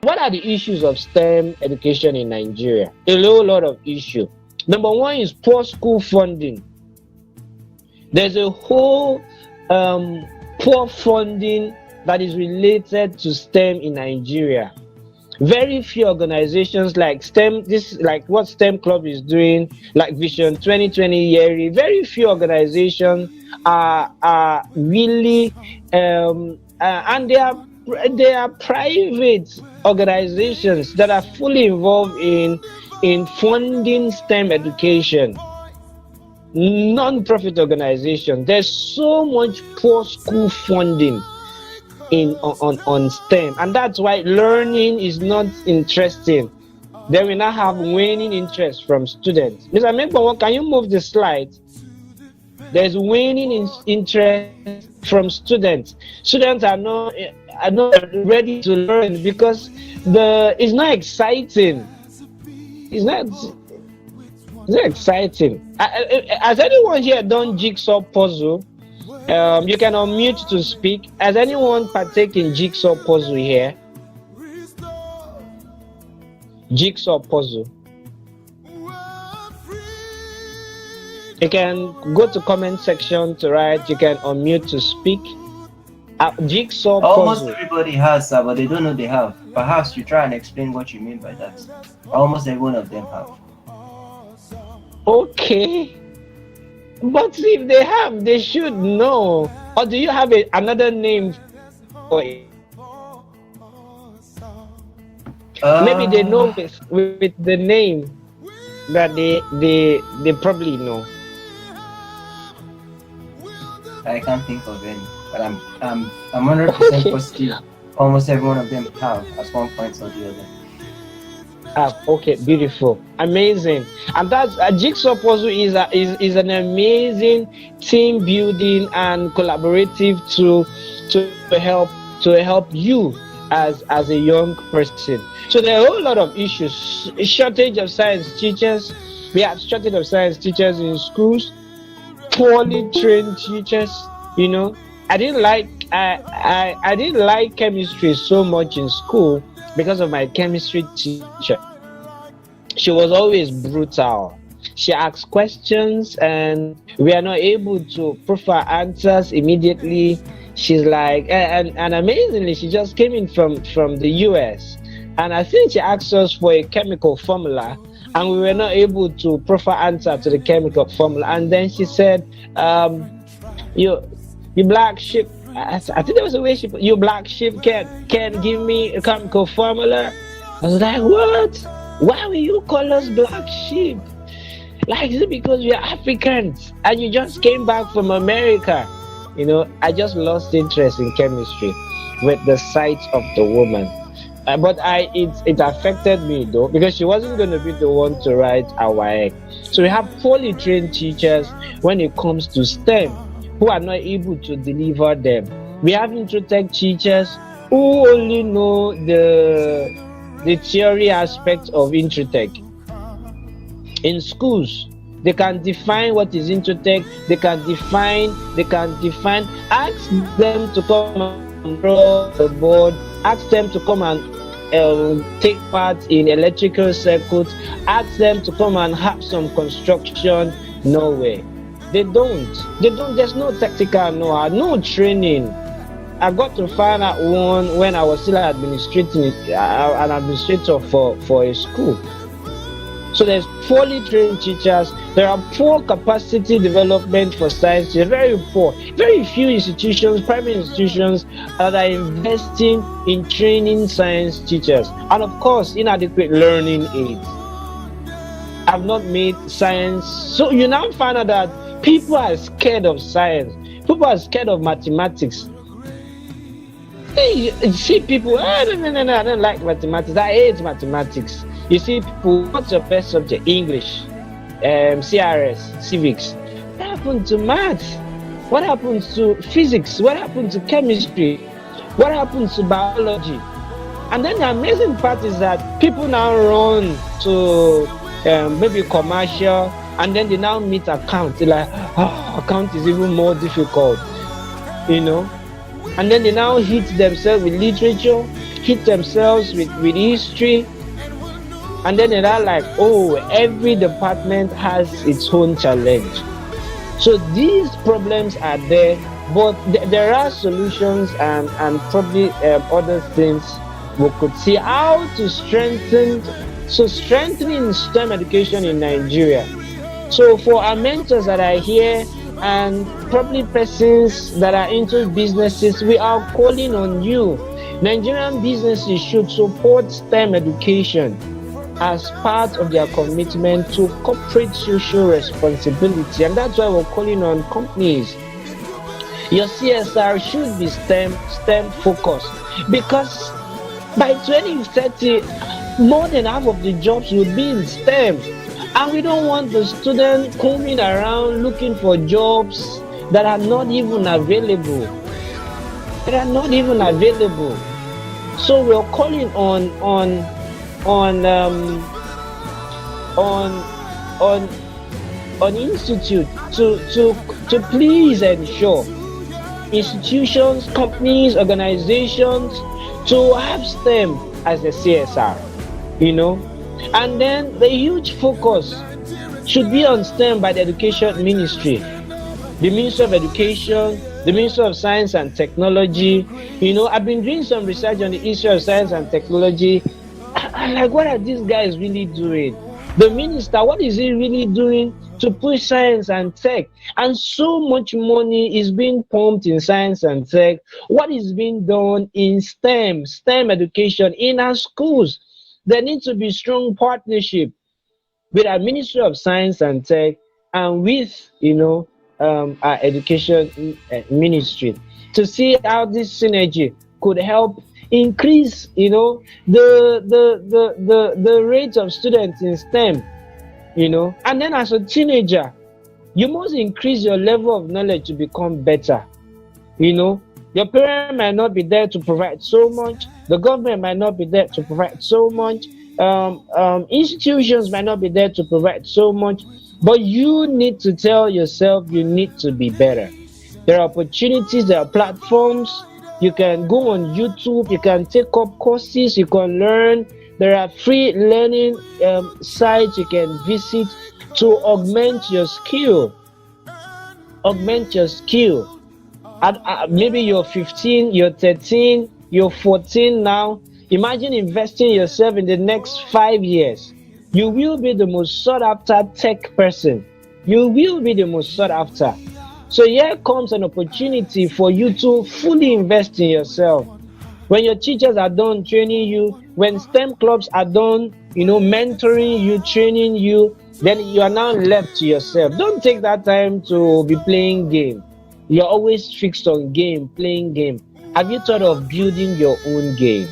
What are the issues of STEM education in Nigeria? A whole lot of issue. Number one is poor school funding. There's a whole poor funding that is related to STEM in Nigeria. Very few organizations like STEM, this like what STEM Club is doing, like Vision 2020 Yeri, very few organizations are really and they are private organizations that are fully involved in funding STEM education. Non-profit organization. There's so much poor school funding on STEM, and that's why learning is not interesting. Then we now have waning interest from students. Mr. Mekbawa, can you move the slide? There's waning interest from students. Students are not ready to learn because it's not exciting. It's not exciting. Has anyone here done jigsaw puzzle? You can unmute to speak. Has anyone partake in jigsaw puzzle here? Jigsaw puzzle. You can go to comment section to write. You can unmute to speak. Jigsaw puzzle. Almost everybody has, sir, but they don't know they have. Perhaps you try and explain what you mean by that. Almost every one of them have. Okay. But if they have, they should know. Or do you have another name for it? Maybe they know with the name that they probably know. I can't think of any, but I'm 100% positive. Almost every one of them have at one point or the other. Okay, beautiful, amazing. And that's a jigsaw puzzle is an amazing team building and collaborative tool to help you as a young person. So there are a whole lot of issues. A shortage of science teachers. We have shortage of science teachers in schools. Poorly trained teachers. You know, I didn't like chemistry so much in school because of my chemistry teacher. She was always brutal. She asked questions and we are not able to provide answers immediately. She's like, and amazingly, she just came in from the US. And I think she asked us for a chemical formula and we were not able to provide answer to the chemical formula. And then she said, you black sheep, I think there was a way she put, you black sheep can give me a chemical formula. I was like, what? Why will you call us black sheep? Like, is it because we are Africans and you just came back from America? You know, I just lost interest in chemistry with the sight of the woman. But it affected me though, because she wasn't going to be the one to write our egg. So we have poorly trained teachers when it comes to STEM who are not able to deliver them. We have Introtech teachers who only know the theory aspect of Introtech. In schools, they can define what is Introtech, they can define, ask them to come and draw the board, ask them to come and take part in electrical circuits, ask them to come and have some construction. No way. They don't, there's no tactical know-how, no training. I got to find out one when I was still administrating an administrator for a school. So there's poorly trained teachers. There are poor capacity development for science. They're very poor. Very few institutions, private institutions, that are investing in training science teachers. And of course, inadequate learning aids have not made science. So you now find out that people are scared of science. People are scared of mathematics. You see people, no, I don't like mathematics. I hate mathematics. You see people, what's your best subject? English, CRS, civics. What happened to math? What happens to physics? What happened to chemistry? What happens to biology? And then the amazing part is that people now run to maybe commercial, and then they now meet account. They're like, account is even more difficult, you know. And then they now hit themselves with literature. hit themselves with history, and then they're like, oh, every department has its own challenge. So these problems are there, but there are solutions, and probably other things we could see how to strengthen. So strengthening STEM education in Nigeria. So for our mentors that are here, and probably persons that are into businesses, we are calling on you. Nigerian businesses should support STEM education as part of their commitment to corporate social responsibility, and that's why we're calling on companies. Your CSR should be STEM focused, because by 2030 more than half of the jobs will be in STEM, and we don't want the student coming around looking for jobs that are not even available. So we're calling on on on on institute to please ensure institutions, companies, organizations to have STEM as a CSR, and then the huge focus should be on STEM by the Education Ministry, the Ministry of Education, the Ministry of Science and Technology. I've been doing some research on the issue of science and technology. I'm like, what are these guys really doing? The minister, what is he really doing to push science and tech? And so much money is being pumped in science and tech. What is being done in STEM education in our schools? There needs to be strong partnership with our Ministry of Science and Tech and with our education ministry, to see how this synergy could help increase the rate of students in STEM. And then as a teenager, you must increase your level of knowledge to become better. Your parent might not be there to provide so much, the government might not be there to provide so much, institutions might not be there to provide so much, but you need to tell yourself you need to be better. There are opportunities, there are platforms. You can go on YouTube, you can take up courses, you can learn. There are free learning sites you can visit to augment your skill. Maybe you're 15, you're 13, you're 14 now. Imagine investing yourself in the next 5 years. You will be the most sought after tech person. You will be the most sought after. So here comes an opportunity for you to fully invest in yourself. When your teachers are done training you, when STEM clubs are done, mentoring you, training you, then you are now left to yourself. Don't take that time to be playing game. You're always fixed on playing game. Have you thought of building your own game?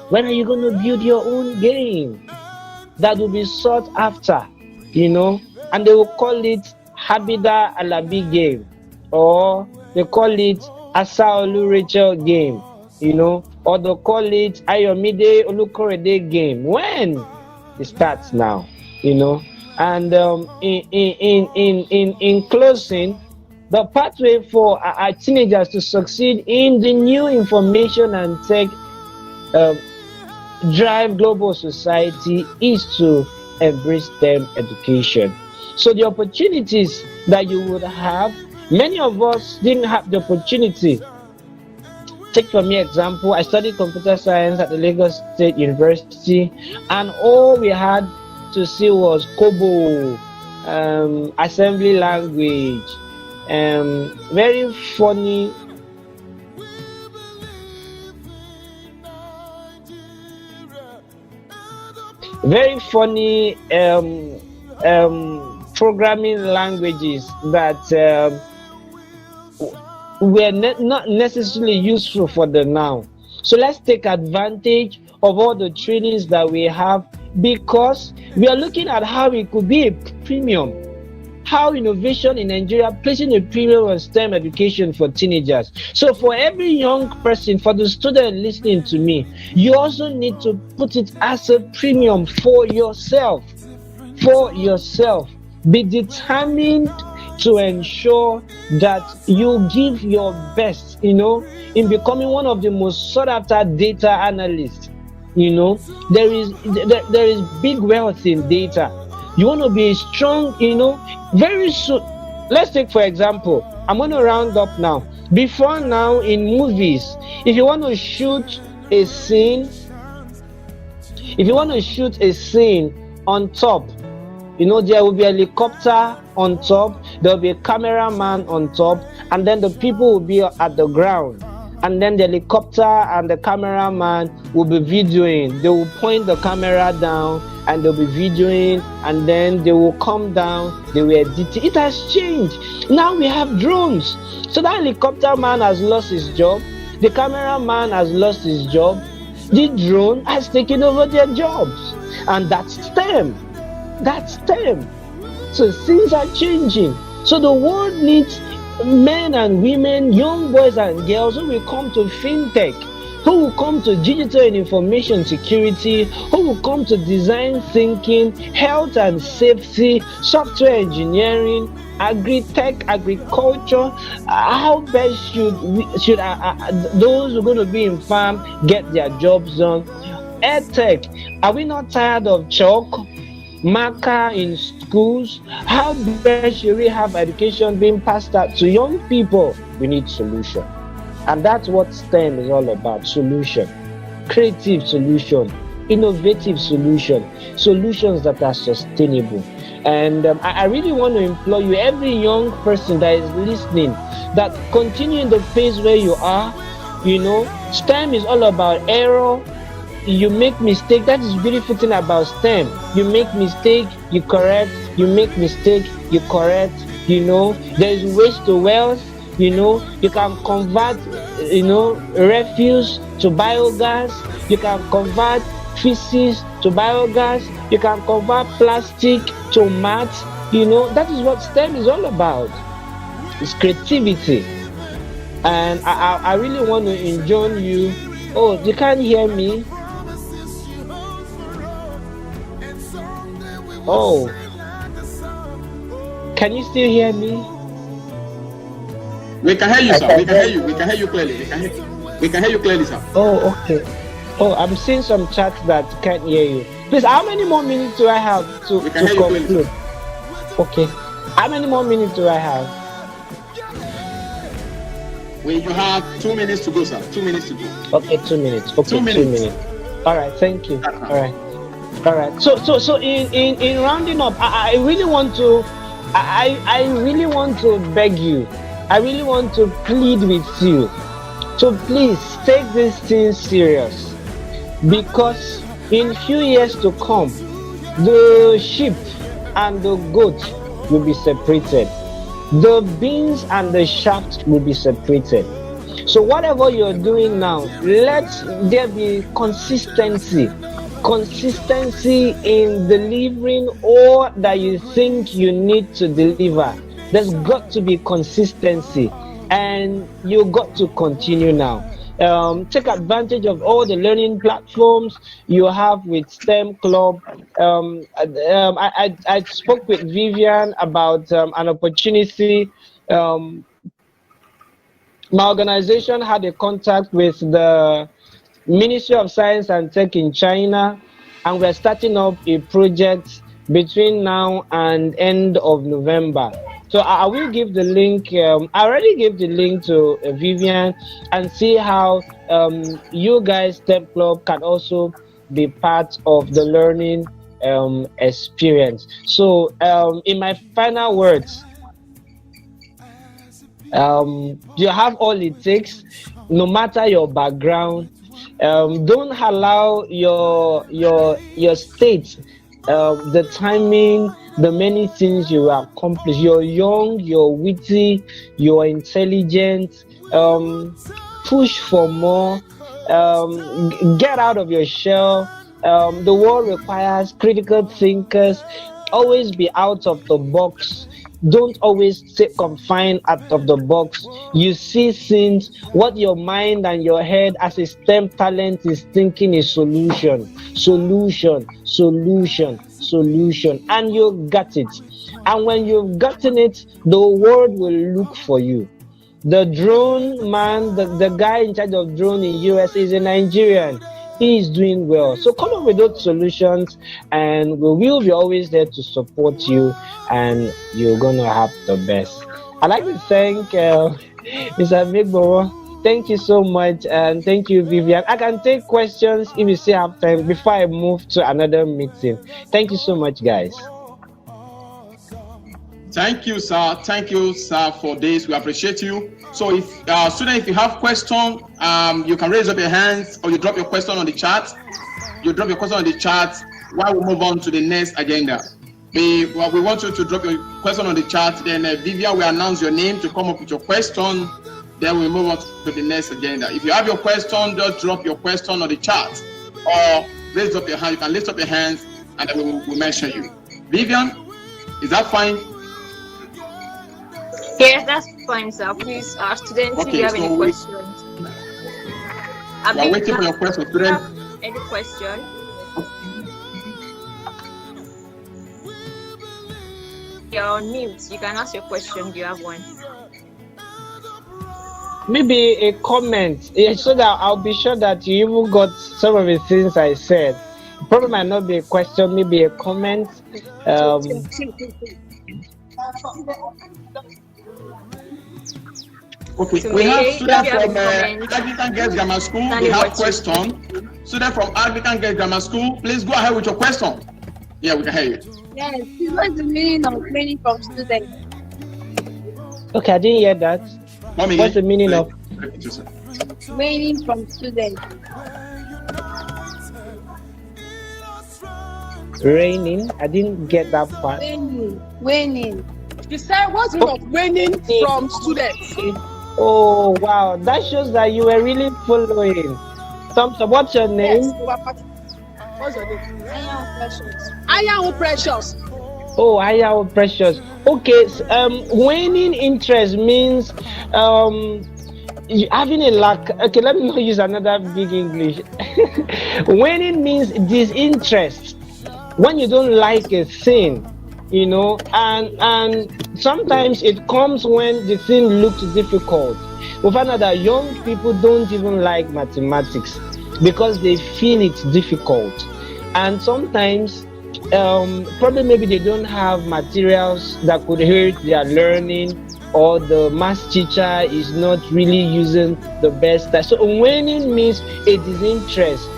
When are you going to build your own game that will be sought after, and they will call it Habida Alabi game, or they call it Asaolu Rachel game, or they call it Ayomide Olukorede game. When it starts now, and in closing, the pathway for our teenagers to succeed in the new information and tech drive global society is to embrace STEM education. So the opportunities that you would have, many of us didn't have the opportunity. Take for me example, I studied computer science at the Lagos State University, and all we had to see was Kobo, assembly language, very funny programming languages that were not necessarily useful for the now. So let's take advantage of all the trainings that we have, because we are looking at how it could be a premium, how innovation in Nigeria placing a premium on STEM education for teenagers. So for every young person, for the student listening to me, you also need to put it as a premium for yourself. Be determined to ensure that you give your best, in becoming one of the most sought after data analysts. There is big wealth in data. You want to be strong, very soon. Let's take for example, I'm going to round up now. Before now, in movies, if you want to shoot a scene, on top, there will be a helicopter on top, there will be a cameraman on top, and then the people will be at the ground. And then the helicopter and the cameraman will be videoing. They will point the camera down and they'll be videoing, and then they will come down, they will edit it. It has changed. Now we have drones. So that helicopter man has lost his job, the cameraman has lost his job, the drone has taken over their jobs. And that's STEM. So things are changing. So the world needs men and women, young boys and girls who will come to fintech, who will come to digital and information security, who will come to design thinking, health and safety, software engineering, agri-tech, agriculture. How best should those who are going to be in farm get their jobs done? EdTech. Are we not tired of chalk, marker in schools? How best should we have education being passed out to young people? We need solution. And that's what STEM is all about. Solution. Creative solution. Innovative solution. Solutions that are sustainable. And I really want to implore you, every young person that is listening, that continue in the pace where you are. STEM is all about error. You make mistake. That is beautiful thing about STEM. You make mistake, you correct. You make mistake, you correct. There is waste to wealth. You can convert, refuse to biogas. You can convert feces to biogas. You can convert plastic to mat. That is what STEM is all about. It's creativity. And I really want to enjoin you. Oh, you can't hear me? Oh, can you still hear me? We can hear you, sir. We can hear you. We can hear you clearly. We can hear you clearly, sir. Oh, okay. Oh, I'm seeing some chats that can't hear you. Please, how many more minutes do I have to conclude? Okay. How many more minutes do I have? You have 2 minutes to go, sir. 2 minutes to go. Okay, 2 minutes. Okay, 2 minutes. All right, thank you. All right. So in rounding up, I really want to beg you. I really want to plead with you to please take this thing serious, because in few years to come, the sheep and the goat will be separated. The beans and the shaft will be separated. So whatever you're doing now, let there be consistency in delivering all that you think you need to deliver. There's got to be consistency, and you got to continue now. Take advantage of all the learning platforms you have with STEM Club. I spoke with Vivian about an opportunity. My organization had a contact with the Ministry of Science and Tech in China, and we're starting up a project between now and end of November. So I will give the link. I already gave the link to Vivian, and see how you guys, STEM Club, can also be part of the learning experience. So in my final words, you have all it takes, no matter your background. Don't allow your state, the timing, the many things you accomplish. You're young, you're witty, you're intelligent. Push for more. Get out of your shell. The world requires critical thinkers. Always be out of the box. Don't always stay confined out of the box. You see things, what your mind and your head as a STEM talent is thinking is solution, and you got it. And when you've gotten it, the world will look for you. The drone man, the guy in charge of drone in US is a Nigerian. He is doing well. So come up with those solutions, and we will be always there to support you, and you're gonna have the best. I'd like to thank Mr. Migbo. Thank you so much, and thank you, Vivian. I can take questions if you still have time before I move to another meeting. Thank you so much, guys. Thank you, sir. Thank you, sir, for this. We appreciate you. So, if student, if you have question, you can raise up your hands, or you drop your question on the chat. You drop your question on the chat while we move on to the next agenda. We want you to drop your question on the chat. Then Vivian will announce your name to come up with your question. Then we move on to the next agenda. If you have your question, just drop your question on the chat, or raise up your hand. You can lift up your hands, and then we'll mention you. Vivian, is that fine? Yes, that's fine, sir. Please, students, if you have any questions. We are waiting for your question, student. Any question? You're on mute. You can ask your question if you have one. Maybe a comment, so that I'll be sure that you even got some of the things I said. Probably might not be a question, maybe a comment. Okay, So we have maybe students if you have from a comment, Anglican Girls Grammar School. can We you have watch it? question. Student from Anglican Girls Grammar School, please go ahead with your question. Yeah, we can hear you. Yes, what's the meaning of training from students? Okay, I didn't hear that. What's the meaning of Training from students. raining? I didn't get that part. Winning. You said what's the meaning of winning from students? Oh wow, that shows that you were really following. Thumbs up. What's your name? Yes, you are what's your name? Precious. Ayahu Precious. Oh, Aya Precious. Okay, waning interest means having a lack. Okay, let me not use another big English. Waning means disinterest. When you don't like a thing, and sometimes it comes when the thing looks difficult. We find out that young people don't even like mathematics because they feel it's difficult, and sometimes probably maybe they don't have materials that could help their learning, or the math teacher is not really using the best. So waning means a disinterest.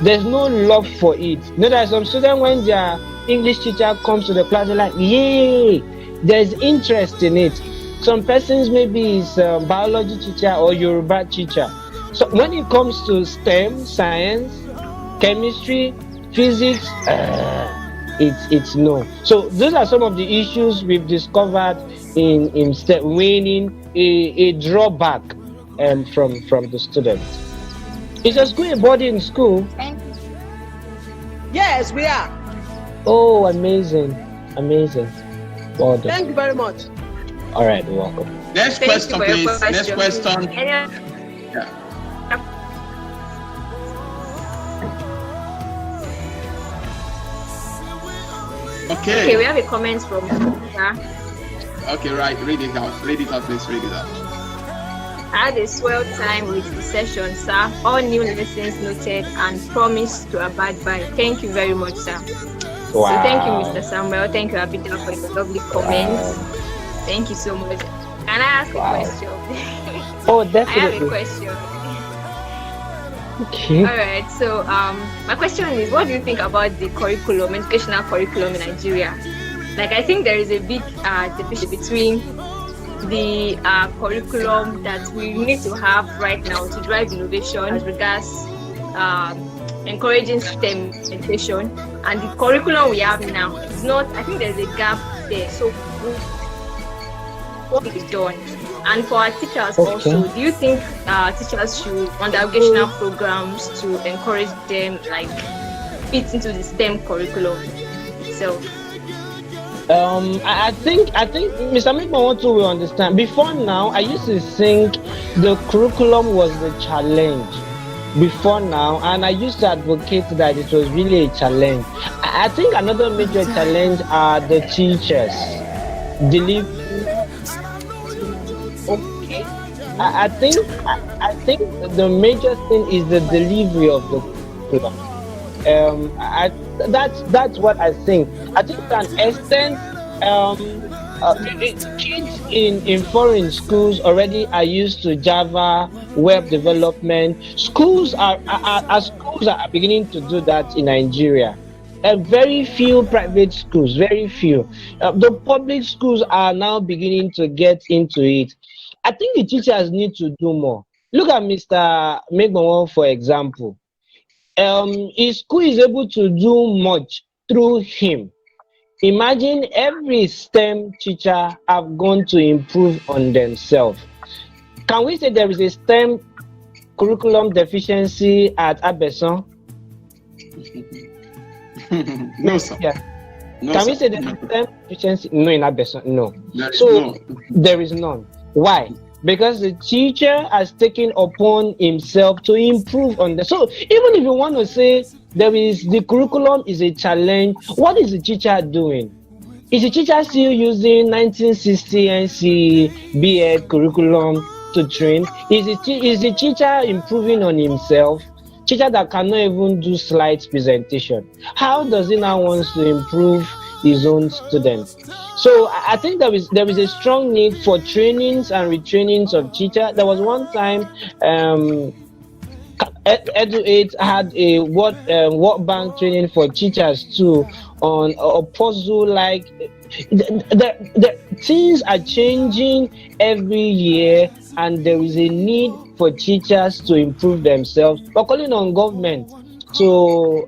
There's no love for it. There are some students, when their English teacher comes to the class, they're like, yay, there's interest in it. Some persons, maybe it's a biology teacher or Yoruba teacher. So when it comes to STEM, science, chemistry, physics, it's no. So those are some of the issues we've discovered in STEM, waning, a drawback from the students. Is your school a boarding school? Thank you. Yes, we are. Oh, amazing. Well done. Thank you very much. All right, you're welcome. Next Thank question, you for your please. Next question. Any- Okay, we Okay. have a comment from Okay, right. Read it out. Read it out, please. Read it out. I had a swell time with the session, sir. All new lessons noted and promise to abide by. Thank you very much, sir. So thank you, Mr. Samuel. Thank you, Abida, for your lovely comments. Thank you so much. Can I ask a question? Oh, I have a definitely. question. Okay. All right. So, my question is, what do you think about the curriculum, educational curriculum in Nigeria? Like, I think there is a big division between the curriculum that we need to have right now to drive innovation as regards encouraging STEM education, and the curriculum we have now is not. I think there's a gap there. So, what is done? And for our teachers also, do you think teachers should run the educational programs to encourage them, like, fit into the STEM curriculum itself? I think Mr. Mikmoto will understand. Before now, I used to think the curriculum was the challenge. Before now, and I used to advocate that it was really a challenge. I think another major challenge are the teachers. Delivery. Okay. I think the major thing is the delivery of the curriculum. That's what I think. I think to an extent, kids in foreign schools already are used to Java, web development. Schools are beginning to do that in Nigeria. Very few private schools, very few. The public schools are now beginning to get into it. I think the teachers need to do more. Look at Mr. Megbonwon, for example. His school is able to do much through him. Imagine every STEM teacher have gone to improve on themselves. Can we say there is a STEM curriculum deficiency at Abeson? No, sir. Yeah. No, Can sir. we say there is a STEM deficiency? No, in Abeson, no. There is So no. there is none. Why? Because the teacher has taken upon himself to improve on that. So even if you want to say the curriculum is a challenge, what is the teacher doing? Is the teacher still using 1960 NC BEd curriculum to train? Is the teacher improving on himself? Teacher that cannot even do slides presentation. How does he now want to improve his own students? So I think there is a strong need for trainings and retrainings of teachers. There was one time Edu8 had a World Bank training for teachers too on a puzzle like the things are changing every year and there is a need for teachers to improve themselves. We're calling on government to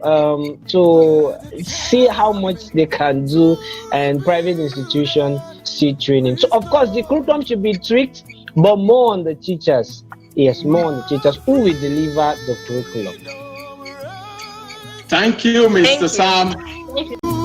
see how much they can do and private institutions see training. So of course the curriculum should be tweaked, but more on the teachers. Yes, more on the teachers who will deliver the curriculum. Thank you, Mr. Thank you. Sam. Thank you.